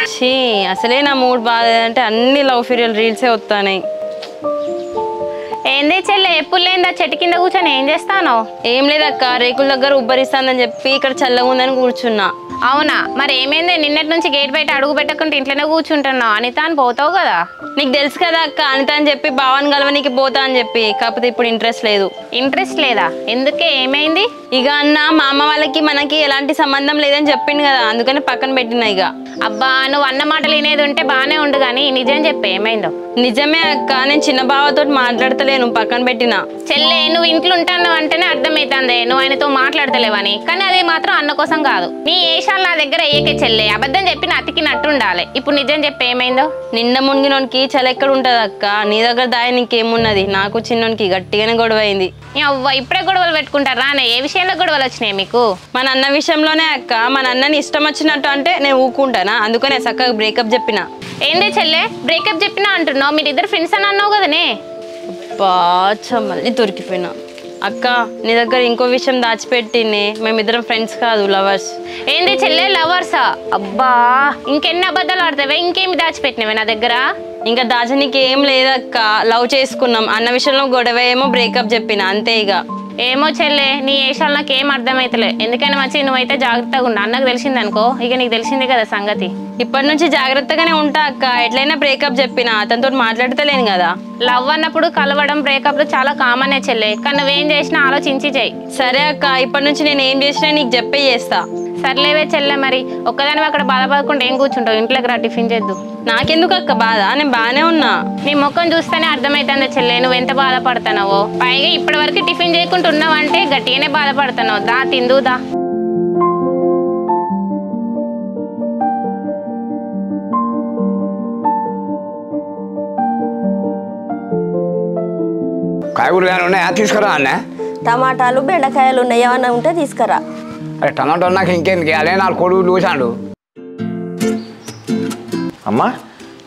ఛీ అసలే నా మూడ్ బాగాలేదంటే అన్ని లవ్ ఫీరియల్ రీల్సే వస్తాయి. ఏంది చెల్లె ఎప్పుడు లేదా చెట్టు కింద కూర్చొని ఏం చేస్తానో? ఏం లేదక్క, రేకుల దగ్గర ఉబ్బరిస్తానని చెప్పి ఇక్కడ చల్లగా ఉందని కూర్చున్నా. అవునా, మరి ఏమైంది? నిన్నటి నుంచి గేట్ బయట అడుగు పెట్టకుండా ఇంట్లోనే కూర్చుంటున్నావు. అనిత అని పోతావు కదా. నీకు తెలుసు కదా అక్క, అనిత అని చెప్పి భావన్ గలవనికి పోతా అని చెప్పి. కాకపోతే ఇప్పుడు ఇంట్రెస్ట్ లేదు. ఇంట్రెస్ట్ లేదా? ఎందుకే, ఏమైంది? ఇక అన్న మా అమ్మ వాళ్ళకి మనకి ఎలాంటి సంబంధం లేదని చెప్పింది కదా, అందుకని పక్కన పెట్టినా. ఇక అబ్బా, నువ్వు అన్న మాటలు వినేది ఉంటే బాగానే ఉండు కానీ నిజం చెప్పే, ఏమైందో? నిజమే అక్క, నేను చిన్న బావతో మాట్లాడతలేను, పక్కన పెట్టినా. చెల్లె, నువ్వు ఇంట్లో ఉంటాను అంటేనే అర్థమవుతుంది నువ్వు ఆయనతో మాట్లాడతలేవని. కానీ అది మాత్రం అన్న కోసం కాదు. నీ ఏషాలు నా దగ్గర అయ్యేకే చెల్లె. అబద్ధం చెప్పి అతికినట్టు ఉండాలి. ఇప్పుడు నిజం చెప్పి ఏమైందో? నిన్న మునిగినోనికి చలి ఎక్కడ ఉంటది అక్క, నీ దగ్గర దాయ నీకేమున్నది. నాకు చిన్నోనికి గట్టిగానే గొడవ అయింది. అవ్వ, ఇప్పుడే గొడవలు పెట్టుకుంటారా? ఏ విషయంలో గొడవలు వచ్చినాయి మీకు? మన అన్న విషయంలోనే అక్క. మన అన్నని ఇష్టం వచ్చినట్టు అంటే నేను ఊకుంటానా, అందుకనే చక్కగా బ్రేకప్ చెప్పిన. ఏందే చెల్లె బ్రేకప్ చెప్పినా అంటున్నావు? మీరిద్దరు ఫ్రెండ్స్ అని అన్నావు కదనే. బాగా మళ్ళీ దొరికిపోయినా. అక్క నీ దగ్గర ఇంకో విషయం దాచిపెట్టినే, మేమిద్దరం ఫ్రెండ్స్ కాదు, లవర్స్. ఏంది చెల్లె, లవర్సా? అబ్బా, ఇంకెన్ని అబద్ధాలు ఆడతావే? ఇంకేమి దాచిపెట్టినవే నా దగ్గర? ఇంకా దాచనీకి ఏం లేదక్క, లవ్ చేసుకున్నాం అన్న విషయంలో గొడవ ఏమో బ్రేకప్ చెప్పిన, అంతే. ఇక ఏమో చెల్లె, నీ ఏషాలు నాకు ఏం అర్థమైతలే. ఎందుకైనా మంచి నువ్వైతే జాగ్రత్తగా ఉండు. అన్నకు తెలిసింది అనుకో, ఇక నీకు తెలిసింది కదా సంగతి. ఇప్పటి నుంచి జాగ్రత్తగానే ఉంటా అక్క. ఎట్లయినా బ్రేకప్ చెప్పిన, అతనితో మాట్లాడతలేను కదా. లవ్ అన్నప్పుడు కలవడం బ్రేకప్లు చాలా కామనే చెల్లె, కానీ నువ్వేం చేసినా ఆలోచించి చెయ్యి. సరే అక్క, ఇప్పటి నుంచి నేను ఏం చేసినా నీకు చెప్పే చేస్తా. సర్లేవే చెల్లె, మరి ఒక్కదాని అక్కడ బాధపడకుండా ఏం కూర్చుంటావు? ఇంట్లోకి రా, టిఫిన్ చేద్దు. నాకెందుకు అక్క బాధ, నేను బాగానే ఉన్నా. నీ ముఖం చూస్తేనే అర్థమవుతుంది చెల్లె నువ్వు ఎంత బాధపడుతున్నావో. పైగా ఇప్పటి వరకు టిఫిన్ చేయకుండా ఉన్నావంటే గట్టిగానే బాధపడుతున్నావు. దా తిందుదా. కాయగూరలు ఉన్నాయా? తీసుకురా అన్న. టమాటాలు బెండకాయలు ఉన్నాయి, ఏమన్నా ఉంటే తీసుకురా. అరే టమాటో నాకు ఇంకేందుకు, అదే 4 కొడుకు చూసాడు. అమ్మా,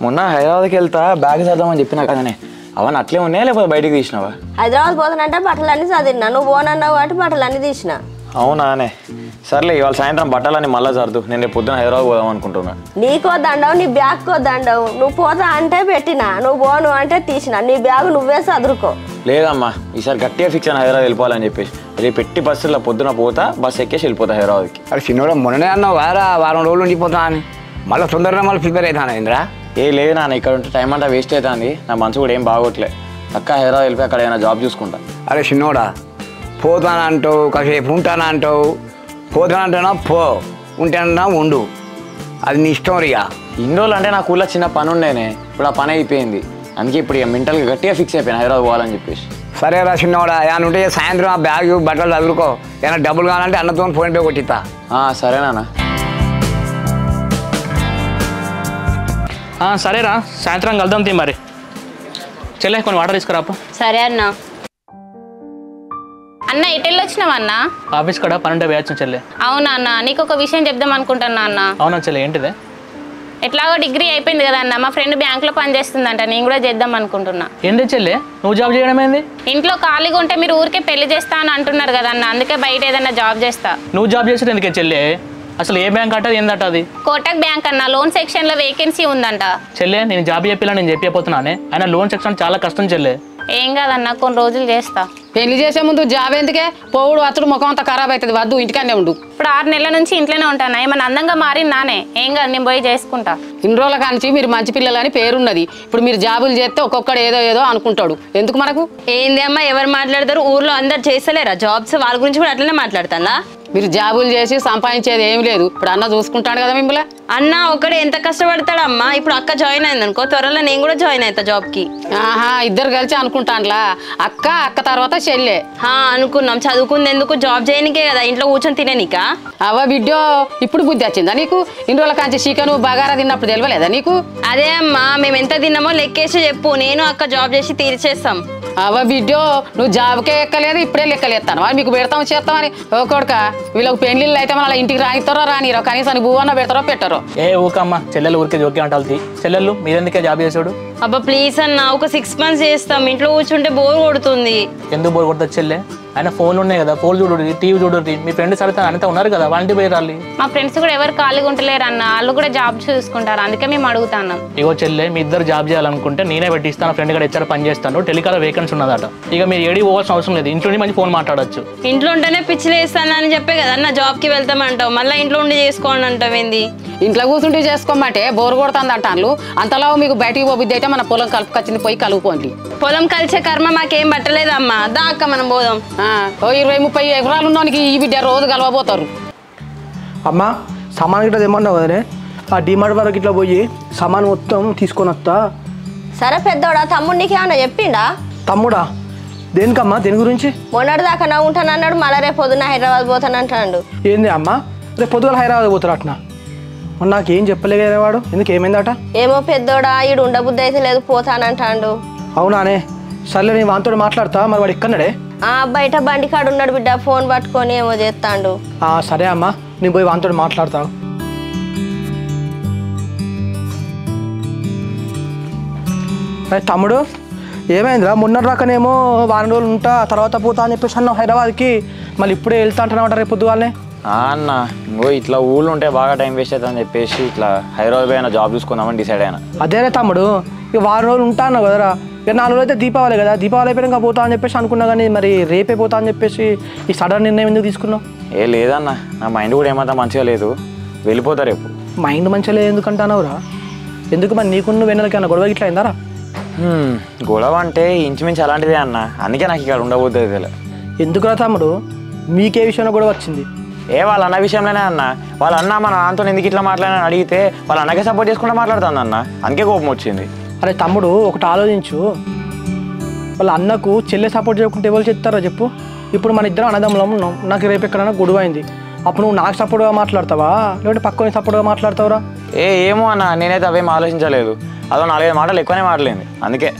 మొన్న హైదరాబాద్కి వెళ్తా బ్యాగ్ చదుదామని చెప్పినా కదనే, అవన్నీ అట్లే ఉన్నాయా లేకపోతే బయటకు తీసినావా? హైదరాబాద్ పోతానంటే బట్టలన్నీ చదివినా, నువ్వు పోనన్నావు కాబట్టి బట్టలన్నీ తీసిన. అవునానే, సర్లే ఇవాళ సాయంత్రం బట్టలన్నీ మళ్ళీ సర్దు. నేను రేపు పొద్దున హైదరాబాద్ పోదాం అనుకుంటున్నా. నీకో దండవు, నీ బ్యాగ్కో దండవు. నువ్వు పోతా అంటే పెట్టినా, నువ్వు పోను అంటే తీసిన. నీ బ్యాగ్ నువ్వే చదురుకో. లేదమ్మా, ఈసారి గట్టిగా ఫిక్స్ అయిన హైదరాబాద్ వెళ్ళిపోవాలని చెప్పేసి. రేపు పెట్టి బస్సులో పొద్దున పోతా, బస్సు ఎక్కేసి వెళ్ళిపోతా హైదరాబాద్కి. అరే చిన్నోడు మొన్ననే అన్నావు వారం రోజులు ఉండిపోతా అని, మళ్ళీ తొందరగా మళ్ళీ ప్రిపేర్ అవుతాను ఇంద్రా. లేదు నాన్న, ఇక్కడ ఉంటే టైం అంతా వేస్ట్ అవుతుంది. నా మనసు కూడా ఏం బాగోట్లే. అక్క హైదరాబాద్ వెళ్ళిపోయి అక్కడ ఏమైనా జాబ్ చూసుకుంటా. అరే చిన్నోడా, పోతానంటావు, కాసేపు ఉంటానంటావు. పోతానంటున్నా పో, ఉంటానన్నా ఉండు, అది నీ ఇష్టం. రియా ఇన్ని రోజులు అంటే నా ఊళ్ళో చిన్న పని ఉండేనే, ఇప్పుడు ఆ పని అయిపోయింది. అందుకే ఇప్పుడు ఇక మెంటల్గా గట్టిగా ఫిక్స్ అయిపోయాను హైదరాబాద్ పోవాలని చెప్పేసి. సరే రా చిన్నోడా, ఏమైనా ఉంటే సాయంత్రం ఆ బ్యాగ్ బట్టలు చదువుకో. ఏమైనా డబ్బులు కావాలంటే అన్నతో ఫోన్ పే కొట్టిస్తా. సరేనా? సరేరా, సాయంత్రం కలుద్దాం తీ. మరి చెల్లె కొన్ని వాటర్ తీసుకురాపు. సరే అన్న. అన్న ఎటెళ్ళి వచ్చినావు అన్న? ఆఫీస్ కూడా పనుంటే వేయచ్చు చెల్లె. అవునా అన్న, నీకు ఒక విషయం చెప్దాం అనుకుంటున్నా అన్న. అవునా చెల్లె, ఏంటిదే? ఎట్లాగో డిగ్రీ అయిపోయింది కదా అన్న, మా ఫ్రెండ్ బ్యాంక్లో పనిచేస్తుందంట, నేను కూడా చేద్దాం అనుకుంటున్నా. ఏంటి చెల్లె, నువ్వు జాబ్ చేయడం ఏంది? ఇంట్లో ఖాళీగా ఉంటే మీరు ఊరికే పెళ్లి చేస్తా అని అంటున్నారు కదా అన్న, అందుకే బయట ఏదైనా జాబ్ చేస్తా. నువ్వు జాబ్ చేసేది ఎందుకే చెల్లె? అసలు ఏ బ్యాంక్ అంటది, ఏందట అది? కోటక్ బ్యాంక్ అన్న, లోన్ సెక్షన్లో వేకెన్సీ ఉందంట. చెల్లె, నేను జాబ్ చెప్పిలా నేను చెప్పిపోతున్నానే, ఆయన లోన్ సెక్షన్ చాలా కష్టం చెల్లె. ఏం కాదన్న, కొన్ని రోజులు చేస్తా. పెళ్లి చేసే ముందు జాబ్ ఎందుకే? పోవుడు అతడు ముఖం అంతా ఖరాబ్ అవుతుంది, వద్దు, ఇంటికనే ఉండు. ఇప్పుడు 6 నెలల నుంచి ఇంట్లోనే ఉంటాను. ఏమన్నా అందంగా మారిందానే? ఏం కాదు, నేను పోయి చేసుకుంటా. ఇన్ని రోజుల కాంచి మీరు మంచి పిల్లలని పేరున్నది. ఇప్పుడు మీరు జాబులు చేస్తే ఒక్కొక్కడు ఏదో ఏదో అనుకుంటాడు. ఎందుకు మనకు? ఏంది అమ్మా, ఎవరు మాట్లాడతారు? ఊర్లో అందరు చేస్తలేరా జాబ్స్? వాళ్ళ గురించి కూడా అట్లనే మాట్లాడతానా? మీరు జాబులు చేసి సంపాదించేది ఏమి లేదు. ఇప్పుడు అన్న చూసుకుంటాడు కదా మిమ్మల్ని. అన్న ఒకడే ఎంత కష్టపడతాడమ్మా. ఇప్పుడు అక్క జాయిన్ అయింది అనుకో, త్వరలో నేను కూడా జాయిన్ అవుతా జాబ్కి. ఆహా, ఇద్దరు కలిసి అనుకుంటానులా. అక్క తర్వాత చెల్లె అనుకున్నాం. చదువుకుంది ఎందుకు? జాబ్ చేయనికే కదా, ఇంట్లో కూర్చొని తినేనికా? అవ్వ బిడ్డో, ఇప్పుడు బుద్ధి వచ్చిందా నీకు? ఇన్ని రోజుల కాంచి చికెన్ బగారా తిన్నప్పుడు తెలియలేదా నీకు? అదే అమ్మా, మేము ఎంత తిన్నామో లెక్కేసి చెప్పు, నేను అక్క జాబ్ చేసి తీర్చేస్తాం. అవ్వ బిడ్డో, నువ్వు జాబ్కే ఎక్కలేదు, ఇప్పుడే లెక్కలేస్తాను. మరి మీకు పెడతాం చేస్తామని ఓ కొడుక. వీళ్ళకి పెళ్లిళ్ళు అయితే మన ఇంటికి రానిస్తారో రానిరో, కనీసం భూవన్న పెడతారో పెట్టరో. ఏ ఊకమ్మ, చెల్లెలు ఊరికే జోకే అంటారు. చెల్లెళ్ళు మీరెందుకే జాబ్ చేసాడు? అబ్బా ప్లీజ్ అన్న, ఒక 6 months చేస్తాం. ఇంట్లో కూర్చుంటే బోర్ కొడుతుంది. ఎందుకు బోర్ కొడుతుంది చెల్లె? ఆయన ఫోన్లు ఉన్నాయి కదా, ఫోన్ చూడండి, టీవీ చూడండి, మీ ఫ్రెండ్స్ అంతా ఉన్నారు కదా, వాళ్ళంటి పోయి రాలి. మా ఫ్రెండ్స్ కూడా ఎవరు ఖాళీగా ఉంటలేరు అన్న, వాళ్ళు కూడా జాబ్ చూసుకుంటారు, అందుకే మేము అడుగుతాను. ఇగో చెల్లె, మీ ఇద్దరు జాబ్ చేయాలనుకుంటే నేనే పెట్టిస్తాను, ఫ్రెండ్ కూడా హెచ్ఆర్ పని చేస్తాను, టెలికాల వేకెన్సీ ఉన్నదట. ఇక మీరు ఏడి పోవాల్సిన అవసరం లేదు, ఇంట్లోనే మంచి ఫోన్ మాట్లాడచ్చు. ఇంట్లో ఉంటేనే పిచ్చిలు వేస్తానని చెప్పే కదా అన్న జాబ్కి వెళ్తామంటావు, మళ్ళీ ఇంట్లో ఉండి చేసుకోండి అంటావు ఏంది? ఇంట్లో కూర్చుంటే చేసుకోమంటే బోరు కొడుతుంది అంటాను. అంతలో మీకు బయటికి పోబుద్ది అయితే మన పొలం కలుపుకొచ్చింది, పోయి కలుపుకోండి. పొలం కలిసే కర్మ మాకేం పట్టలేదమ్మా, దా అక్క మనం పోదాం. ఓ 20-30 ఎకరాలు ఉన్నోనికి ఈ బిడ్డ రోజు కలవబోతారు. అమ్మ సామాన్ గిట్లా తెమ్మన్నావు కదనే, ఆ డిమార్ట్ వరకు ఇట్లా పోయి సామాన్ మొత్తం తీసుకొని వస్తా. సరే పెద్దోడా, తమ్ముడు నీకేమన్నా చెప్పిండా? తమ్ముడా? దేనికమ్మా, దేని గురించి? మొన్నటి దాకా నా ఉంటాను అన్నాడు, మళ్ళీ రేపు పొద్దున్న హైదరాబాద్ పోతాను అంటాడు. ఏంది అమ్మ, రేపు పొద్దుగల హైదరాబాద్ పోతారు అట్నా? మరి నాకేం చెప్పలేదే వాడు, ఎందుకు ఏమైందట? ఏమో పెద్దోడా, ఈడు ఉండబుద్ధి అయితే లేదు, పోతానంటాడు. అవునానే, సర్లే నేను వానితో మాట్లాడతా. మరి వాడు ఎక్కన్నాడే? బయట బండి కాడు ఉన్నాడు బిడ్డ, ఫోన్ పట్టుకొని ఏమో చేస్తాడు. సరే అమ్మా, నేను పోయి వానితో మాట్లాడతా. తమ్ముడు ఏమైందిరా, మొన్న రాకనేమో వారం రోజులు ఉంటా తర్వాత పోతా అని చెప్పేసి అన్నావు హైదరాబాద్కి, మళ్ళీ ఇప్పుడే వెళ్తా అంటున్నావు రేపు పొద్దుగాలనే. అన్న ఇంకో ఇట్లా ఊళ్ళు ఉంటే బాగా టైం వేస్ట్ అవుతుందని చెప్పేసి ఇట్లా హైదరాబాద్ అయినా జాబ్ చూసుకుందామని డిసైడ్ అయినా. అదేనే తమ్ముడు, ఇక వారం రోజులు ఉంటా అన్నావు కదరా, ఇక 4 రోజులు అయితే దీపావళి కదా, దీపావళి అయిపోయినా పోతా అని చెప్పేసి అనుకున్నా, కానీ మరి రేపే పోతా అని చెప్పేసి ఈ సడన్ నిర్ణయం ఎందుకు తీసుకున్నావు? లేదన్న, నా మైండ్ కూడా ఏమంతా మంచిగా లేదు, వెళ్ళిపోతా రేపు. మైండ్ మంచిగా లేదు ఎందుకంటానవురా? ఎందుకు మరి నీకున్న వెన్నెలకి అన్న గొడవ ఇట్లా అయిందారా? గొడవ అంటే ఇంచుమించు అలాంటిదే అన్న, అందుకే నాకు ఇక్కడ ఉండబోతుంది. ఎందుకురా తమ్ముడు, మీకే విషయంలో గొడవ వచ్చింది? వాళ్ళ అన్న విషయంలోనే అన్న, వాళ్ళ అన్న మన నాన్నతో ఎందుకు ఇట్లా మాట్లాడని అడిగితే వాళ్ళ అన్నకే సపోర్ట్ చేసుకుంటూ మాట్లాడుతుంది అన్న, అందుకే కోపం వచ్చింది. అరే తమ్ముడు ఒకటి ఆలోచించు, వాళ్ళ అన్నకు చెల్లె సపోర్ట్ చేయకుంటే ఎవరు చెప్తారో చెప్పు? ఇప్పుడు మన ఇద్దరం అన్నదమ్ములం ఉన్నాం, నాకు రేపు ఎక్కడైనా గొడవ అయింది, అప్పుడు నువ్వు నాకు సపోర్ట్గా మాట్లాడతావా లేదంటే పక్కనే సపోర్ట్గా మాట్లాడతావురా? ఏమో అన్న, నేనైతే అవేం ఆలోచించలేదు, అదో 4-5 మాటలు ఎక్కువనే మాట్లాడింది, అందుకే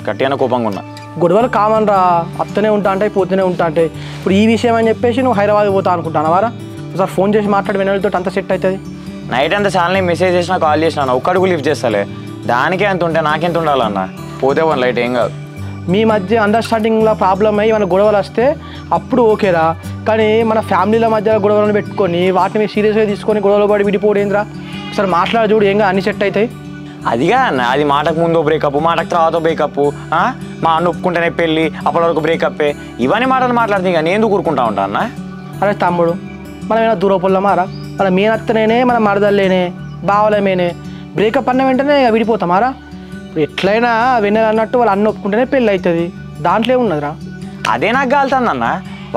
గట్టిగానే కోపంగా ఉన్నా. గొడవలు కామన్ రా, అత్తనే ఉంటా అంటే పోతూనే ఉంటా అంటే. ఇప్పుడు ఈ విషయం అని చెప్పేసి నువ్వు హైదరాబాద్ పోతా అనుకుంటానవారా? ఒకసారి ఫోన్ చేసి మాట్లాడి వెనలతో అంత సెట్ అవుతుంది. నైట్ అంతా చాలా మెసేజ్ చేసినా కాల్ చేసినా ఒక్కడుగు లిఫ్ట్ చేస్తలే, దానికే అంత ఉంటే నాకెంత ఉండాలన్న, పోతే 1 లైట్ ఏం కాదు. మీ మధ్య అండర్స్టాండింగ్లో ప్రాబ్లం అయ్యి మన గొడవలు వస్తే అప్పుడు ఓకేరా, కానీ మన ఫ్యామిలీల మధ్య గొడవలను పెట్టుకొని వాటిని సీరియస్గా తీసుకొని గొడవలు పడి విడిపోడేంద్రా? ఒకసారి మాట్లాడి చూడు, ఏంగా అన్ని సెట్ అవుతాయి. అదిగా అన్న, అది మాటకు ముందు బ్రేకప్, మాటకు తర్వాత బ్రేకప్, మా అన్న ఒప్పుకుంటేనే పెళ్ళి, అప్పటి వరకు బ్రేకప్పే, ఇవన్నీ మాటలు మాట్లాడితే ఇక నేను ఎందుకు కూరుకుంటా ఉంటా అన్న? అరే తమ్ముడు, మనం ఏమైనా దూరపొల్లమారా? మన మీనత్తనేనే మన మరదల్లేనే బావలేమేనే, బ్రేకప్ అన్న వెంటనే విడిపోతామారా? ఇప్పుడు ఎట్లయినా వెన్నెల అన్నట్టు వాళ్ళు అన్న ఒప్పుకుంటేనే పెళ్ళి అవుతుంది, దాంట్లో ఏమున్నదిరా? అదే నాకు కాలుతుంది అన్న,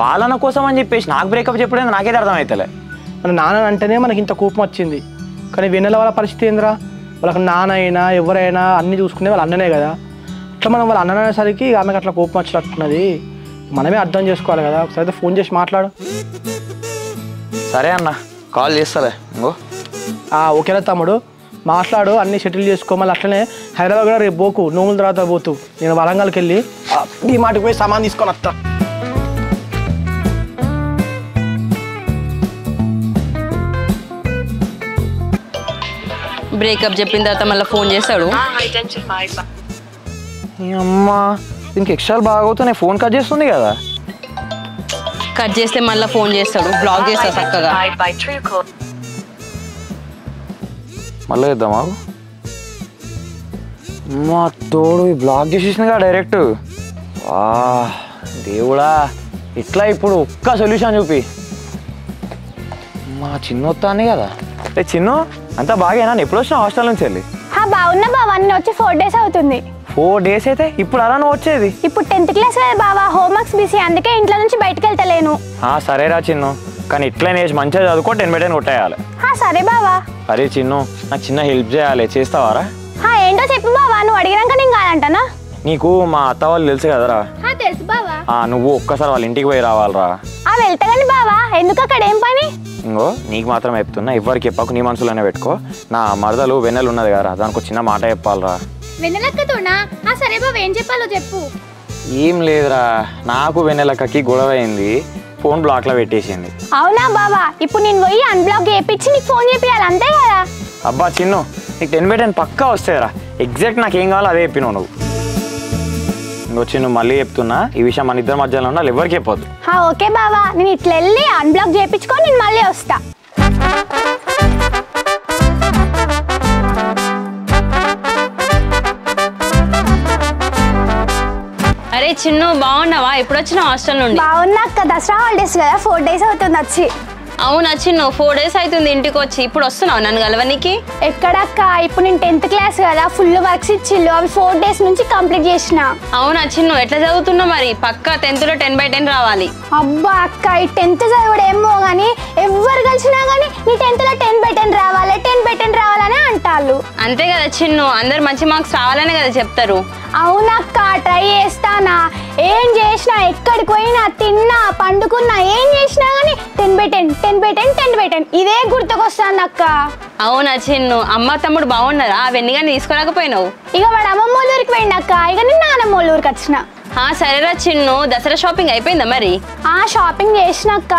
వాళ్ళన్న కోసం అని చెప్పేసి నాకు బ్రేకప్ చెప్పలేదు, నాకైతే అర్థమవుతలే. మన నాన్న అంటేనే మనకి ఇంత కోపం వచ్చింది, కానీ వెన్నెల వాళ్ళ పరిస్థితి ఏందిరా? వాళ్ళకి నాన్న అయినా ఎవరైనా అన్నీ చూసుకునే వాళ్ళ అన్ననే కదా. అట్లా మనం వాళ్ళ అన్న అనేసరికి ఆమెకు అట్లా కోపం వచ్చినట్టున్నది, మనమే అర్థం చేసుకోవాలి కదా. ఒకసారి అయితే ఫోన్ చేసి మాట్లాడు. సరే అన్న, కాల్ చేస్తాలే. ఇంకో ఓకేనా తమ్ముడు, మాట్లాడు, అన్నీ సెటిల్ చేసుకో. మళ్ళీ అట్లనే హైదరాబాద్ కూడా రేపు పోకు, నోముల తర్వాత పోతూ నేను వరంగల్కి వెళ్ళి ఈ మాటకి పోయి సామాన్ తీసుకొని వస్తా. బ్రేకప్ చెప్పిన తర్వాత మళ్ళీ ఫోన్ చేస్తాడు. అమ్మా, దీనికి ఎక్స్ట్రాలు బాగా అవుతున్నాయి, ఫోన్ కట్ చేస్తుంది కదా. కట్ చేస్తే మళ్ళీ ఫోన్ చేస్తాడు, బ్లాక్ చేస్తా చక్కగా. మళ్ళీ చేద్దామా? మా తోడు బ్లాక్ చేసేసింది కదా డైరెక్ట్. దేవుడా, ఇట్లా ఇప్పుడు ఒక్క సొల్యూషన్ చూపి. మా చిన్న వస్తానే కదా. చిన్ను అంతా బాగేనా? ఎప్పుడు వచ్చినా హాస్టల్ నుంచి వెళ్ళి? బాగున్నా బావా, నేను వచ్చి 4 days అవుతుంది. 4 days అయితే ఇప్పుడు అలా నువ్వు వచ్చేది? ఇప్పుడు 10th class కదా బావా, హోంవర్క్స్ బిజీ, అందుకే ఇంట్లో నుంచి బయటకు వెళ్తలేను. సరేరా చిన్ను, కానీ ఇట్లనే మంచిగా చదువుకో, 10 బై 10 కొట్టేయాలి. సరే బావా. అరే చిన్ను, నాకు చిన్న హెల్ప్ చేయాలి, చేస్తావారా? ఏంటో చెప్పు బావా, నువ్వు అడిగినాక నేను కాదంటానా? నీకు మా అత్త వాళ్ళు తెలుసు కదరా? తెలుసు బావా. నువ్వు ఒక్కసారి వాళ్ళ ఇంటికి పోయి రావాలరా. వెళ్తా కానీ బావా, ఎందుకు అక్కడ ఏం పని? ఇంకో నీకు మాత్రం చెప్తున్నా, ఎవరికి చెప్పకు, నీ మనసులోనే పెట్టుకో. నా మరదలు వెన్నెలు ఉన్నది కదా, దానికి చిన్న మాట చెప్పాలరా. వెన్నెలక్కతోనా? సరే బావా, ఏం చెప్పాలో చెప్పు. ఏం లేదురా, నాకు వెన్నెలక్కకి గొడవ అయింది, ఫోన్ బ్లాక్లో పెట్టేసింది. అవునా బావా, ఇప్పుడు నేను పోయి అన్బ్లాక్ చేయించి నీకు ఫోన్ చేపియాలి, అంతే కదా? అబ్బా చిన్ను, నీకు 10 బై 10 పక్కా వస్తాయిరా. ఎగ్జాక్ట్ నాకు ఏం కావాలో అదే చెప్పినావు నువ్వు. ఇంకొచ్చి నువ్వు మళ్ళీ చెప్తున్నా ఈ విషయం మన ఇద్దరి మధ్యలో ఉండాలి, ఎవరికి చెప్పొద్దు. ఓకే బావా, నేను ఇట్లా వెళ్ళి అన్బ్లాక్ చేయించుకొని నేను మళ్ళీ వస్తా. అరే చిన్ను బాగున్నావా? ఎప్పుడు వచ్చిన హాస్టల్ నుండి? బాగున్నా అక్క, దసరా హాలిడేస్ కదా 4 days అవుతుంది వచ్చి. అవునా చిన్ను, 4 days అవుతుంది ఇంటికి వచ్చి. ఇప్పుడు వస్తున్నావు నన్ను కలవనికి? ఎక్కడక్క, ఇప్పుడు నేను 10th క్లాస్ కదా, ఫుల్ వర్క్స్ ఇచ్చిళ్ళు, అవి 4 days నుంచి కంప్లీట్ చేసిన. అవునా చిన్ను, ఎట్లా చదువుతున్నావు మరి? పక్కా 10th లో 10/10 రావాలి. అబ్బా అక్క, ఈ 10th చదువుడు ఏమో కానీ ఎవరు కలిసినా కానీ నీ 10th లో 10/10 రావాలి, 10/10 రావాలని అంటారు. అంతే కదా చిన్ను, అందరు మంచి మార్క్స్ రావాలనే కదా చెప్తారు. అవునక్క, ట్రై చేస్తానా. ఏం చేసినా, ఎక్కడికి పోయినా, తిన్నా, పండుకున్నా, ఏం చేసినా కానీ 10/10 10/10 10/10 ఇదే గుర్తుకొస్తాను అక్క. అవునా చిన్ను, అమ్మ తమ్ముడు బాగున్నారా? అవన్నీ కానీ తీసుకోలేకపోయినావు? ఇక వాడు అమ్మమ్మ వాళ్ళ ఊరికి పోయింది అక్క, ఇక నేను నాన్నమ్మ వాళ్ళ ఊరికి వచ్చిన. సరేరా చిన్ను, దసరా షాపింగ్ అయిపోయిందా మరి? షాపింగ్ చేసినాక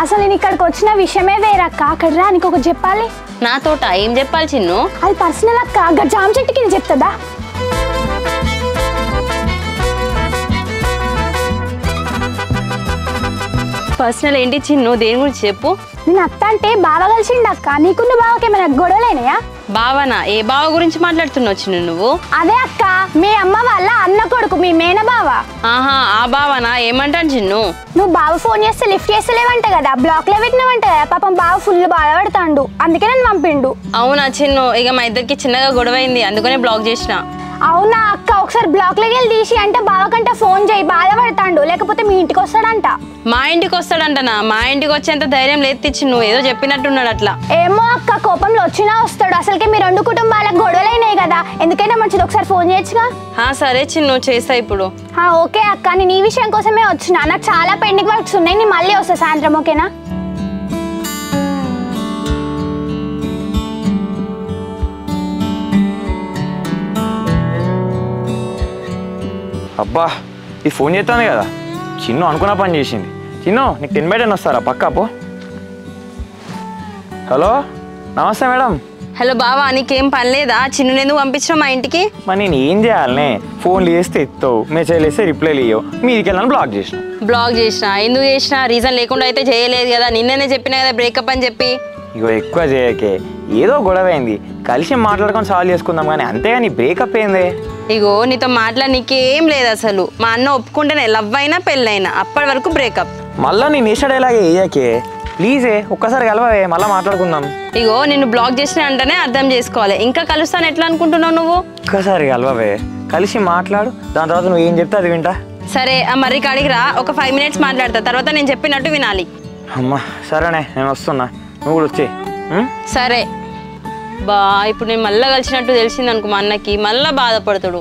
అసలు నేను ఇక్కడికి వచ్చిన విషయమే వేరక్క. అక్కడ రా, నీకు ఒకటి చెప్పాలి. నాతోట ఏం చెప్పాలి చిన్ను? అది పర్సనల్ అక్క, అక్కడ జామ చెట్టు కింద చెప్తుందా? పర్సనల్ ఏంటి చిన్ను, దేని గురించి చెప్పు. నేను అత్త అంటే బావ కలిసిండు అక్క. నీకున్న బావకి ఏమైనా గొడవలేనాయా? బావనా? ఏ బావ గురించి మాట్లాడుతున్నావు చిన్ను నువ్వు? అదే అక్క, మీ అమ్మ వాళ్ళ అన్న కొడుకు, మీ మేన బావ. ఆ బావనా? ఏమంటాను చిన్ను? నువ్వు బావ ఫోన్ చేస్తే లిఫ్ట్ చేస్తలేవంట కదా, బ్లాక్ లో పెట్టినవంట కదా. పాపం బావ ఫుల్ బాధపడతాండు, అందుకే నన్ను పంపిండు. అవునా చిన్ను, ఇక మా ఇద్దరికి చిన్నగా గొడవ అయింది, అందుకనే బ్లాక్ చేసిన. అవునా అక్క, ఒకసారి బ్లాక్ లోకి వెళ్ళి తీసి అంటే బావకంట ఫోన్ చేయి, బాధపడతాండు, లేకపోతే మీ ఇంటికి వస్తాడంట. మా ఇంటికి వస్తాడంటనా? మా ఇంటికి వచ్చేంత ధైర్యం లేదు చిన్ను, ఏదో చెప్పినట్టున్నాడు అట్లా. ఏమో అక్క, కోపంలో వచ్చినా వస్తాడు. అసలుకే మీ 2 కుటుంబాలకు గొడవలైనాయి కదా, ఎందుకైనా మంచిది ఒకసారి ఫోన్ చేయొచ్చుగా. సరే చిన్ను, చేస్తా ఇప్పుడు. ఓకే అక్క, నేను ఈ విషయం కోసమే వచ్చిన. నాకు చాలా పెండింగ్ వర్క్స్ ఉన్నాయి, నేను మళ్ళీ వస్తా సాయంత్రం, ఓకేనా? అబ్బా, ఇది ఫోన్ చేస్తాను కదా, చిన్ను అనుకున్న పని చేసింది. చిన్ను, నీకు 10/10 వస్తారా? పక్కా పో. హలో, నమస్తే మేడం. హలో బావా, నీకేం పని లేదా? చిన్ను ఎందుకు పంపించావు మా ఇంటికి? మరి నేను ఏం చేయాలనే? ఫోన్లు చేస్తే ఎత్తావు, మెసేజ్ వేస్తే రిప్లైలు ఇవ్వవు, మీదికి వెళ్ళాను బ్లాక్ చేసిన. బ్లాక్ చేసిన? ఎందుకు చేసిన? రీజన్ లేకుండా అయితే చేయలేదు కదా, నిన్ననే చెప్పినా కదా బ్రేకప్ అని చెప్పి. ఇగో ఎక్కువ చేయకే, ఏదో గొడవ అయింది, కలిసి మాట్లాడుకొని సాల్వ్ చేసుకుందాం కానీ, అంతేగాని బ్రేకప్ ఏంది? ఇగో నీతో మాట్లాడనీకేం లేదు అసలు. మా అన్న ఒప్పుకుంటేనే లవ్ అయినా పెళ్ళైనా, అప్పటి వరకు బ్రేకప్. మళ్ళీ నేను వేసాడు ఇలాగే వేయకే ప్లీజే, ఒక్కసారి కలవవే, మళ్ళీ మాట్లాడుకుందాం. ఇగో నిన్ను బ్లాక్ చేసిన అంటేనే అర్థం చేసుకోవాలి, ఇంకా కలుస్తాను ఎట్లా అనుకుంటున్నావు నువ్వు? ఒక్కసారి కలవవే, కలిసి మాట్లాడు, దాని తర్వాత నువ్వు ఏం చెప్తే అది వింటా. సరే, మరి కాడికి రా, ఒక 5 minutes మాట్లాడతా, తర్వాత నేను చెప్పినట్టు వినాలి. అమ్మా సరేనే, నేను వస్తున్నా, నువ్వు కూడా వచ్చే. సరే బా, ఇప్పుడు నేను మళ్ళీ కలిసినట్టు తెలిసింది అనుకో మా అన్నకి, మళ్ళీ బాధపడతాడు.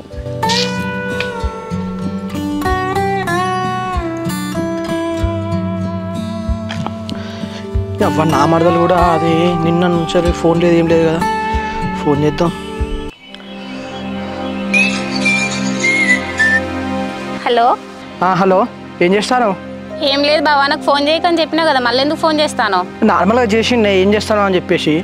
నా మరదలు కూడా అది నిన్న నుంచి ఫోన్ లేదు, ఏం లేదు కదా, ఫోన్ చేద్దాం. హలో. హలో, ఏం చేస్తాను? ఏం లేదు బావా, నాకు ఫోన్ చేయకని చెప్పినా కదా, మళ్ళీ ఎందుకు ఫోన్ చేస్తాను? నార్మల్గా చేసి నేను ఏం చేస్తాను అని చెప్పేసి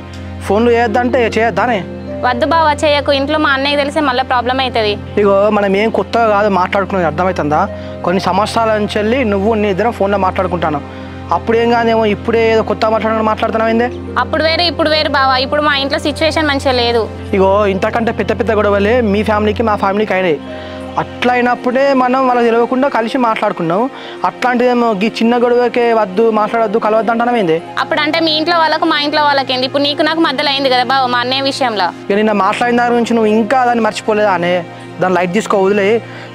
ఫోన్లు చేయొద్దంటే చేయొద్దానే? వద్దు బావా, చేయకు, ఇంట్లో మా అన్నయ్య తెలిస్తే మళ్ళీ ప్రాబ్లం అవుతుంది. ఇగో మనం ఏం కొత్తగా కాదు మాట్లాడుకున్నది, అర్థమవుతుందా? కొన్ని సంవత్సరాల నుంచి వెళ్ళి నువ్వు నీ ఇద్దరం ఫోన్లో మాట్లాడుకుంటాను. అప్పుడేం కాదేమో, ఇప్పుడే ఏదో కొత్త మాట్లాడుతున్నావు ఏందే? అప్పుడు వేరు ఇప్పుడు వేరు బావా, ఇప్పుడు మా ఇంట్లో సిచ్యువేషన్ మంచిగా లేదు. ఇగో ఇంతకంటే పెద్ద పెద్ద గొడవలే మీ ఫ్యామిలీకి మా ఫ్యామిలీకి అయినాయి. అట్లా అయినప్పుడే మనం వాళ్ళకి తెలియకుండా కలిసి మాట్లాడుకున్నాం. అట్లాంటిదేమో ఈ చిన్న గొడవకే వద్దు, మాట్లాడొద్దు, కలవద్దు అంటానమేంది? అప్పుడు అంటే మీ ఇంట్లో వాళ్ళకు మా ఇంట్లో వాళ్ళకి ఏంది? ఇప్పుడు నీకు నాకు మధ్యలో అయింది కదా బావ, మా అన్నయ్య విషయంలో. ఇక నిన్న మాట్లాడిన దాని గురించి నువ్వు ఇంకా దాన్ని మర్చిపోలేదా అనే? దాన్ని లైట్ తీసుకో, వదిలే,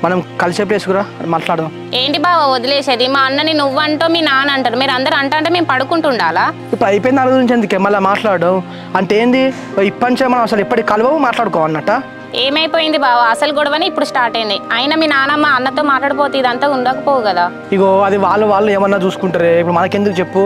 మనం కలిసే ప్లేస్ కూడా మాట్లాడదాం. ఏంటి బావ వదిలేసేది? మా అన్నని నువ్వంటో మీ నాన్న అంటారు, మీరు అందరూ అంటే మేము పడుకుంటుండాలా? ఇప్పుడు అయిపోయిన దాని గురించి ఎందుకే మళ్ళీ మాట్లాడడం? అంటే ఏంది, ఇప్పటి నుంచే మనం అసలు ఎప్పటికి కలవవు, మాట్లాడుకోవన్నట్ట? ఏమైపోయింది బావ, అసలు గొడవని ఇప్పుడు స్టార్ట్ అయింది. అయినా మీ నాన్నమ్మ అన్నతో మాట్లాడిపోతే ఇదంతా ఉండకపోవు కదా. ఇగో అది వాళ్ళు ఏమన్నా చూసుకుంటారే, ఇప్పుడు మనకెందుకు చెప్పు?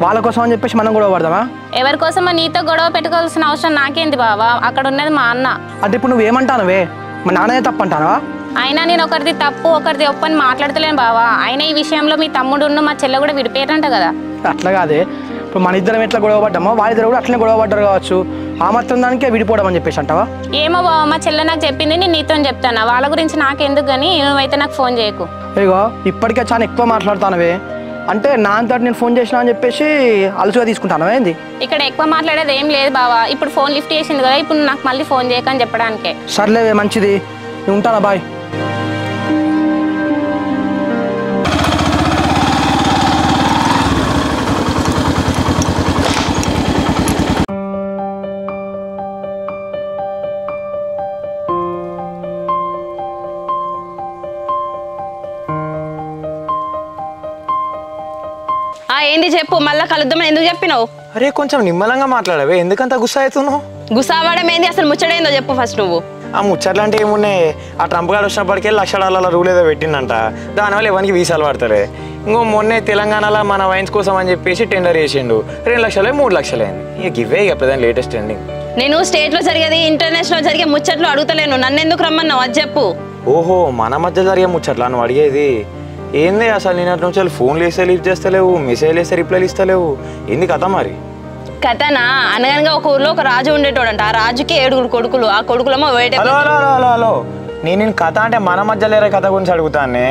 వాళ్ళ కోసం అని చెప్పేసి మనం గొడవ పడదామా? ఎవరి కోసమో నీతో గొడవ పెట్టుకోవాల్సిన అవసరం నాకేంది బావ, అక్కడ ఉన్నది మా అన్న. అంటే ఇప్పుడు నువ్వేమంటానవే? మా నాన్ననే తప్పు అంటానవా? అయినా నేను ఒకరిది తప్పు ఒకరిది ఒప్పు అని మాట్లాడతలేను బావా. అయినా ఈ విషయంలో మీ తమ్ముడు మా చెల్లె కూడా విడిపోయారంట కదా. అట్లా కాదే, ఇప్పుడు మన ఇద్దరం ఎట్లా గొడవ పడ్డామో వాళ్ళిద్దరు కూడా అట్లనే గొడవ పడ్డారు కావచ్చు. ఆ మాత్రం దానికే విడిపోవడం అని చెప్పేసి అంటావా? ఏమో బావ, మా చెల్లె నాకు చెప్పింది, నేను నీతో చెప్తాను. వాళ్ళ గురించి నాకెందుకు కానీ నువ్వైతే నాకు ఫోన్ చేయకు. ఇగో ఇప్పటికే చాలా ఎక్కువ మాట్లాడుతానవే. అంటే నా అంతటి నేను ఫోన్ చేసినా అని చెప్పేసి అలసుగా తీసుకుంటానవే ఏంది? ఇక్కడ ఎక్కువ మాట్లాడేది ఏం లేదు బావా. ఇప్పుడు ఫోన్ లిఫ్ట్ చేసింది కదా, ఇప్పుడు నాకు మళ్ళీ ఫోన్ చేయకని చెప్పడానికే. సర్లేవే, మంచిది, నేను ఉంటానా, బాయ్. ఏంది చెప్పు, మళ్ళీ కలుద్దామని ఎందుకు చెప్పినావు? అరే కొంచెం నిమ్మలంగా మాట్లాడవే, ఎందుకంత గుస్సా అవుతున్నావు? గుసావాడం ఏంది, అసలు ముచ్చడేందో చెప్పు ఫస్ట్ నువ్వు. ఆ ముచ్చట్లు అంటే ఏమున్నాయి, ఆ ట్రంప్ గారు వచ్చినప్పటికీ $1,00,000 రూల్ ఏదో పెట్టిందంట, దానివల్ల ఎవరికి వీసాలు పడతలే. ఇంకో మొన్నే తెలంగాణలో మన వైన్స్ కోసం అని చెప్పేసి టెండర్ చేసిండు, 2 లక్షలు 3 లక్షలు అయింది. ఇక ఇవే ఇక ప్రధాన లేటెస్ట్ ట్రెండింగ్. నేను స్టేట్ లో జరిగేది ఇంటర్నేషనల్ జరిగే ముచ్చట్లు అడుగుతలేను, నన్ను ఎందుకు రమ్మన్నావు అది చెప్పు. ఓహో, మన మధ్య జరిగే ముచ్చట్లా నువ్వు అడిగేది? ఏంది అసలు నిన్నటి నుంచి ఫోన్లు వేస్తే లిఫ్ట్ చేస్తలేవు, మెసేజ్ వేస్తే రిప్లైలు ఇస్తలేవు, ఏంది కథ మరి? కథనా? అనగనగా ఒక ఊర్లో ఒక రాజు ఉండేటోడంట, ఆ రాజుకి 7 కొడుకులు, ఆ కొడుకులమో హలో నేను కథ అంటే మన మధ్య లేరే కథ గురించి అడుగుతానే,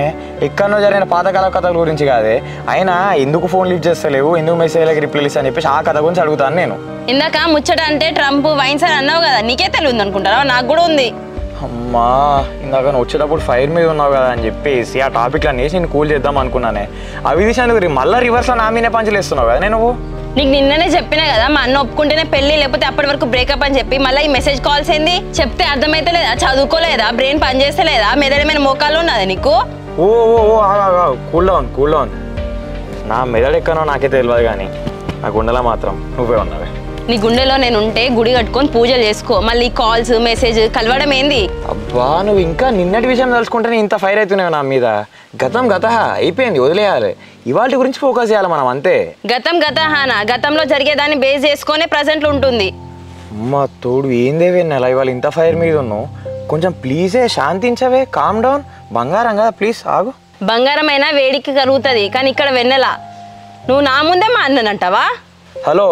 ఎక్కడో జరిగిన పాతకాల కథల గురించి కాదే. అయినా ఎందుకు ఫోన్ లిఫ్ట్ చేస్తలేవు, ఎందుకు మెసేజ్లకి రిప్లైలు ఇస్తా అని చెప్పేసి ఆ కథ గురించి అడుగుతాను నేను. ఇందాక ముచ్చట అంటే ట్రంప్ వైన్స్ అని అన్నావు కదా, నీకే తెలియదు అనుకుంటారా? నాకు కూడా ఉంది. అమ్మా, ఇందాక నువ్వు వచ్చేటప్పుడు ఫైర్ మీద ఉన్నావు కదా అని చెప్పేసి ఆ టాపిక్లో అనేసి నేను కూల్ చేద్దాం అనుకున్నానే. అవి విషయానికి మళ్ళీ రివర్స్లో నా మీనే పంచులు వేస్తున్నావు కదా నేను. నీకు నిన్ననే చెప్పినా కదా, మా అన్న ఒప్పుకుంటేనే పెళ్లి, లేకపోతే అప్పటి వరకు బ్రేకప్ అని చెప్పి. మళ్ళీ ఈ మెసేజ్ కాల్స్ ఏంది? చెప్తే అర్థమైతే లేదా? చదువుకోలేదా? బ్రెయిన్ పని చేస్తే లేదా? మెదడమైన మోకాలు ఉన్నదా నీకు? ఓ కూల్ డౌన్. నా మెదడు ఎక్కనో నాకే తెలియదు, కానీ నా గుండెలో మాత్రం నువ్వే ఉన్నావే. నీ గుండెలో నేను ఉంటే గుడి కట్టుకొని పూజలు చేసుకో, మళ్ళీ కాల్స్ మెసేజ్ కలవడం ఏంది? అబ్బా, నువ్వు ఇంకా నిన్నటి విషయం తెలుసుకుంటేనే ఇంత ఫైర్ అవుతున్నావు నా మీద. గతం అయిపోయింది, వదిలేయాలి. ఇవాళ గురించి ఫోకస్ చేయాలి మనం, అంతే. గతం గతంలో జరిగేదాన్ని బేస్ చేసుకునే ప్రజెంట్ ఉంటుంది. అమ్మ తోడు, ఏందేవే నెల ఇవాళ ఇంత ఫైర్ మీద ఉన్నావు? కొంచెం ప్లీజే శాంతించవే, కామ్ డౌన్. బంగారం కదా, ప్లీజ్ ఆగు. బంగారమైనా వేడికి కరుగుతుంది, కానీ ఇక్కడ వెన్నెలా. నువ్వు నా ముందే మా అన్ననంటావా? హలో,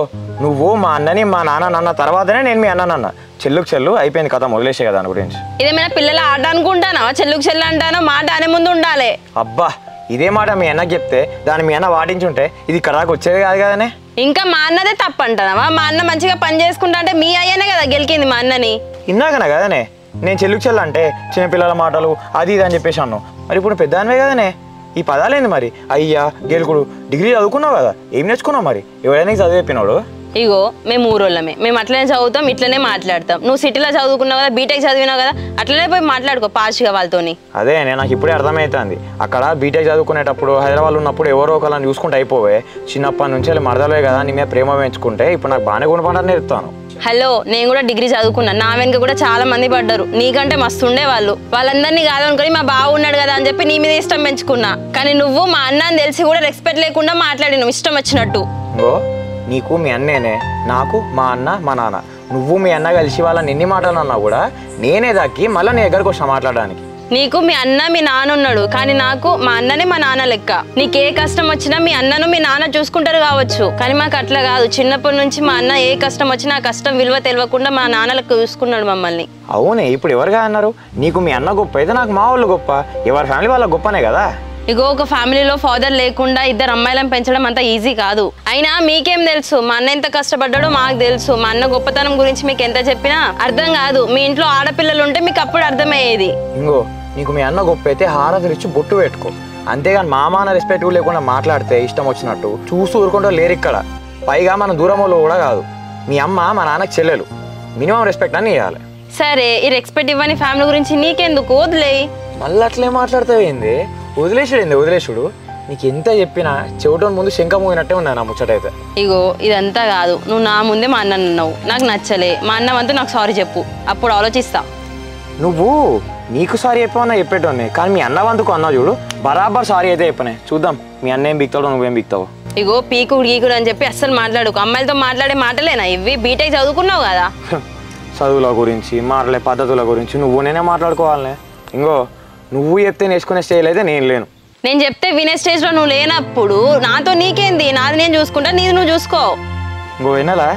నువ్వు మా అన్నని మా నాన్న తర్వాతనే నేను మీ అన్న. చెల్లు అయిపోయింది కథ, వదిలేసే కదా దాని గురించి. ఇదేమైనా పిల్లల ఆట అనుకుంటానా? చెల్లు అంటానో మాట అనే ముందు ఉండాలి. అబ్బా, ఇదే మాట మీ అన్నకి చెప్తే దాన్ని మీ అన్న వాటించుంటే ఇది ఇక్కడ దాకా వచ్చేది కాదు కదనే. ఇంకా మా అన్నదే తప్పు అంటావా? మా అన్న మంచిగా పని చేసుకుంటా అంటే మీ అయ్యనే కదా గెలికింది మా అన్నని. ఇందాకనే కదనే నేను చెల్లు అంటే చిన్నపిల్లల మాటలు అది ఇది అని చెప్పేసి అన్నావు. మరి ఇప్పుడు పెద్దదానివే కదనే, ఈ పదాలేంది మరి? అయ్యా గెలుకుడు, డిగ్రీ చదువుకున్నావు కదా, ఏం నేర్చుకున్నావు మరి? ఎవరైనా చదివి చెప్పినాడు? ఇగో మేము ఊరోళ్ళమే, మేము అట్లనే చదువుతాం, ఇట్లనే మాట్లాడతాం. నువ్వు సిటీలో చదువుకున్నావు కదా, బీటెక్ చదివినావు కదా, అట్లనే పోయి మాట్లాడుకో పాష్గా వాళ్ళతోని. అదే నాకు ఇప్పుడే అర్థమవుతుంది. అక్కడ బీటెక్ చదువుకునేటప్పుడు హైదరాబాద్ ఉన్నప్పుడు ఎవరో ఒకళ్ళని చూసుకుంటే అయిపోవే. చిన్నప్పటి నుంచి మరదలే కదా, నీ మీద ప్రేమ పెంచుకుంటే ఇప్పుడు నాకు బాగానే గుణపడాలని నేర్పుతాను. హలో, నేను కూడా డిగ్రీ చదువుకున్నాను, నా వెనుక కూడా చాలా మంది పడ్డారు, నీకంటే మస్తు ఉండేవాళ్ళు. వాళ్ళందరినీ కాదనుకొని మా బావ ఉన్నాడు కదా అని చెప్పి నీ మీద ఇష్టం పెంచుకున్నా. కానీ నువ్వు మా అన్న అని తెలిసి కూడా రెస్పెక్ట్ లేకుండా మాట్లాడినావు ఇష్టం వచ్చినట్టు. ఇంకో నీకు మీ అన్నేనే, నాకు మా అన్న మా నాన్న. నువ్వు మీ అన్న కలిసి వాళ్ళని ఎన్ని మాటలు అన్నా కూడా నేనే దక్కి మళ్ళీ నీ దగ్గరకు వచ్చిన మాట్లాడడానికి. నీకు మీ అన్న మీ నాన్న ఉన్నాడు, కానీ నాకు మా అన్ననే మా నాన్న లెక్క. నీకే కష్టం వచ్చినా మీ అన్నను మీ నాన్న చూసుకుంటారు కావచ్చు, కానీ మాకు అట్లా కాదు. చిన్నప్పటి నుంచి మా అన్న ఏ కష్టం వచ్చినా ఆ కష్టం విలువ తెలియకుండా మా నాన్నలకు చూసుకున్నాడు మమ్మల్ని. అవునే, ఇప్పుడు ఎవరుగా అన్నారు? నీకు మీ అన్న గొప్ప అయితే నాకు మా వాళ్ళు గొప్ప. ఎవరి ఫ్యామిలీ వాళ్ళ గొప్పనే కదా. ఇగో ఒక ఫ్యామిలీలో ఫాదర్ లేకుండా 2 అమ్మాయిలను పెంచడం అంత ఈజీ కాదు. అయినా మీకేం తెలుసు, మా అన్న ఎంత కష్టపడ్డాడో మాకు తెలుసు. మా అన్న గొప్పతనం గురించి మీకు ఎంత చెప్పినా అర్థం కాదు. మీ ఇంట్లో ఆడపిల్లలు ఉంటే మీకు అప్పుడు అర్థమయ్యేది. ఇంకో నీకు మీ అన్న గొప్ప అయితే హారతులు ఇచ్చి బొట్టు పెట్టుకో, అంతేగాని మామాన రెస్పెక్ట్ లేకుండా మాట్లాడితే ఇష్టం వచ్చినట్టు చూస్తూ ఊరుకుంటూ లేరు ఇక్కడ. పైగా మన దూరం వాళ్ళు కూడా కాదు, మీ అమ్మ మా నాన్నకి చెల్లెలు, మినిమం రెస్పెక్ట్ అని ఇవ్వాలి. సరే, ఈ రెస్పెక్ట్ ఇవ్వని ఫ్యామిలీ గురించి నీకెందుకు, వదిలేయి. మళ్ళీ అట్లే మాట్లాడతావేంది? వదిలేసుడు. నీకు ఎంత చెప్పినా చెవిటోని ముందు శంఖ మోగినట్టే ఉన్నా నా ముచ్చటైతే. ఇగో ఇదంతా కాదు, నువ్వు నా ముందే మా అన్న అన్నావు, నాకు నచ్చలే. మా అన్న వంతు నాకు సారీ చెప్పు, అప్పుడు ఆలోచిస్తా. నువ్వు నీకు సారీ చెప్పావన్నా చెప్పేటోని, కానీ మీ అన్న వంతుకు అన్నావు చూడు, బరాబర్ సారీ అయితే చెప్పనే. చూద్దాం మీ అన్న ఏం బిక్తాడో నువ్వేం బిక్తావు. ఇగో పీకుడు గీకుడు అని చెప్పి అస్సలు మాట్లాడుకో. అమ్మాయిలతో మాట్లాడే మాటలేనా ఇవి? బీటెక్ చదువుకున్నావు కదా. చదువుల గురించి మాట్లాడే పద్ధతుల గురించి నువ్వు నేనే మాట్లాడుకోవాలనే. ఇంకో నువ్వు చెప్తే నేర్చుకునే స్టేజ్ అయితే నేను లేను. నేను చెప్తే వినే స్టేజ్లో నువ్వు లేనప్పుడు నాతో నీకేంది? నాది నేను చూసుకుంటా, నీది నువ్వు చూసుకో. ఇంకో వినాలా?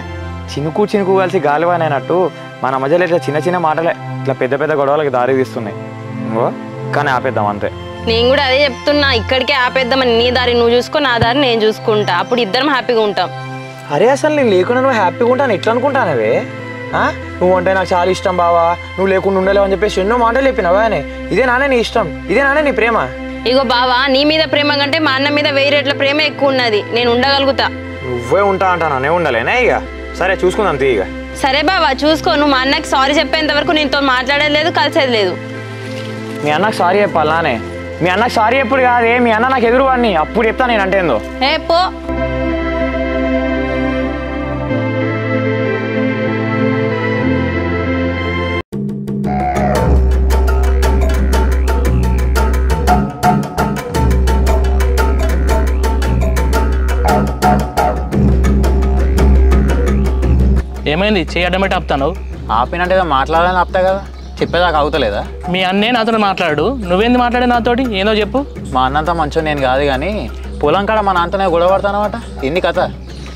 చినుకు చినుకు కలిసి గాలివానైనట్టు మన మధ్యలో ఇట్లా చిన్న చిన్న మాటలే ఇట్లా పెద్ద పెద్ద గొడవలకి దారి తీస్తున్నాయి ఇంకో కానీ ఆపేద్దాం అంతే. నేను కూడా అదే చెప్తున్నా, ఇక్కడికే ఆపేద్దామని. నీ దారి నువ్వు చూసుకో, నా దారి నేను చూసుకుంటా, అప్పుడు ఇద్దరం హ్యాపీగా ఉంటాం. అరే అసలు నేను లేకుండా నువ్వు హ్యాపీగా ఉంటాను ఎట్లా అనుకుంటానవే? నువ్వు అంటే నాకు చాలా ఇష్టం బావా, నువ్వు లేకుండా ఉండలేవు అని చెప్పేసి ఎన్నో మాటలు చెప్పినావా? ఇదే నానే నీ ఇష్టం, ఇదే నానే నీ ప్రేమ. ఇగో బావా, నీ మీద ప్రేమ కంటే మా అన్న మీద 1000 రెట్ల ప్రేమ ఎక్కువ ఉన్నది. నేను ఉండగలుగుతా. నువ్వే ఉంటా అంటానే ఉండలేనా? ఇక సరే చూసుకుందాం తీ. ఇక సరే బావా చూసుకో. నువ్వు మా అన్నకి సారీ చెప్పేంత వరకు నీతో మాట్లాడేది లేదు, కలిసేది లేదు. మీ అన్నకు సారీ చెప్పాలనే? మీ అన్నకు సారీ ఎప్పుడు కాదే, మీ అన్న నాకు ఎదురు వాడిని అప్పుడు చెప్తా నేను అంటే ఏందో. ఏ పో. ఏమైంది చేయడమేట ఆపుతాను? ఆపినంటే మాట్లాడాలని ఆపుతా కదా, చెప్పేదాకా అవుతలేదా? మీ అన్నే నాతో మాట్లాడు, నువ్వేంది మాట్లాడే నాతోటి? ఏదో చెప్పు. మా అన్నంతా మంచో నేను కాదు కానీ పొలం కాడ మా నాన్నతోనే గొడవ పడతానమాట. ఎన్ని కథ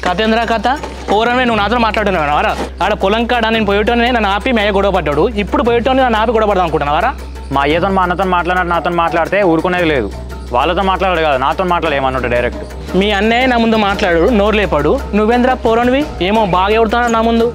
కథేంద్రా కథ? పోరమే నువ్వు నాతో మాట్లాడుతున్నావారా? ఆడ పొలం కాడ నేను పోయేటోనే నన్ను ఆపి మేయ గొడవ పడ్డాడు, ఇప్పుడు పోయేటోని నన్ను ఆపి గొడవ పడదాం అనుకుంటున్నావారా? మా అయ్యతో మా అన్నతో మాట్లాడినట్టు నాతో మాట్లాడితే ఊరుకునేది లేదు. వాళ్ళతో మాట్లాడాడు కదా, నాతో మాట్లాడేమన్నట్టు డైరెక్ట్. మీ అన్నయ్య నా ముందు మాట్లాడు, నోరు లేపాడు. నువ్వేంద్రా పోరనివి ఏమో బాగా ఎవడుతున్నావు నా ముందు.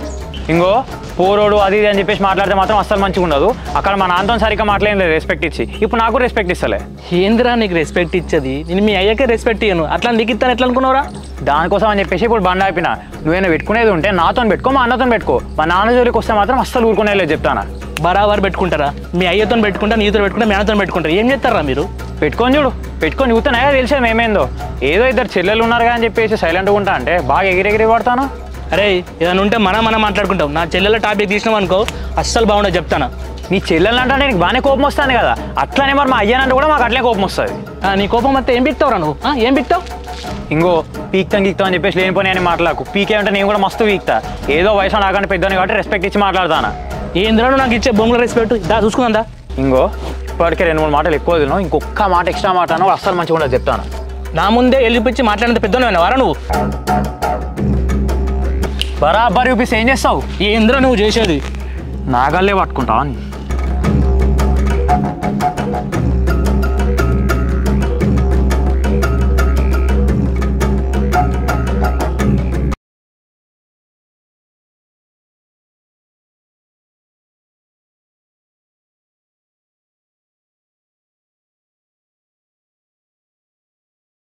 ఇంకో పోరోడు అది ఇది అని చెప్పేసి మాట్లాడితే మాత్రం అస్సలు మంచిగా ఉండదు. అక్కడ మా నాన్నతో సరిగ్గా మాట్లాడలేదు, రెస్పెక్ట్ ఇచ్చి. ఇప్పుడు నాకు రెస్పెక్ట్ ఇస్తలే. ఏంద్రా నీకు రెస్పెక్ట్ ఇచ్చేది? నేను మీ అయ్యకే రెస్పెక్ట్ ఇయ్యను, అట్లా నీకు ఇస్తాను ఎట్లా అనుకున్నావురా? దానికోసం అని చెప్పేసి ఇప్పుడు బండ ఆపిన. నువ్వేనా పెట్టుకునేది ఉంటే నాతో పెట్టుకో, మా అన్నతో పెట్టుకో. మా నాన్న జోలికి వస్తే మాత్రం అస్సలు ఊరుకునేలేదు చెప్తానా. బరాబర్ పెట్టుకుంటారా? మీ అయ్యతో పెట్టుకుంటా, నీతో పెట్టుకుంటా, మీ అన్నతో పెట్టుకుంటారు. ఏం చేస్తారా మీరు? పెట్టుకొని చూడు, పెట్టుకొని చూస్తేనే తెలిసేది మేమేందో. ఏదో ఇద్దరు చెల్లెలు ఉన్నారు అని చెప్పేసి సైలెంట్గా ఉంటా అంటే బాగా ఎగిరెగిరి పడతాను. అరే ఏదైనా ఉంటే మనం మాట్లాడుకుంటాం. నా చెల్లెల టాపిక్ తీసినాం అనుకో అస్సలు బాగుండదు చెప్తానా. నీ చెల్లెలు అంటే నీకు బాగానే కోపం వస్తుంది కదా, అట్లనే మరి మా అయ్యానంటే కూడా మాకు అట్లే కోపం వస్తుంది. నీ కోపం వస్తే ఏం బిక్తావురా నువ్వు? ఏం బిక్తావు? ఇంకో పీక్తాం గీక్తాం అని చెప్పేసి లేనిపోయి అని మాట్లాడకు. పీకే అంటే నేను కూడా మస్తు వీక్తా. ఏదో వయసు నాకంటే పెద్దని కాబట్టి రెస్పెక్ట్ ఇచ్చి మాట్లాడతానా. ఏంద్రా నాకు ఇచ్చే బొమ్మల రెస్పెక్ట్ దా చూసుకుందా. ఇంకో ఇప్పటికే 2-3 మాటలు ఎక్కువ తిన్నావు, ఇంకొక మాట ఎక్స్ట్రా మాట అన్నా అస్సలు మంచిగా ఉండదు చెప్తాను. నా ముందే వెళ్ళిపించి మాట్లాడినంత పెద్దనే వారా నువ్వు? బరాబర్ చూపిస్తే ఏం చేస్తావు? ఏంద్రా నువ్వు చేసేది? నాగల్లే పట్టుకుంటావా?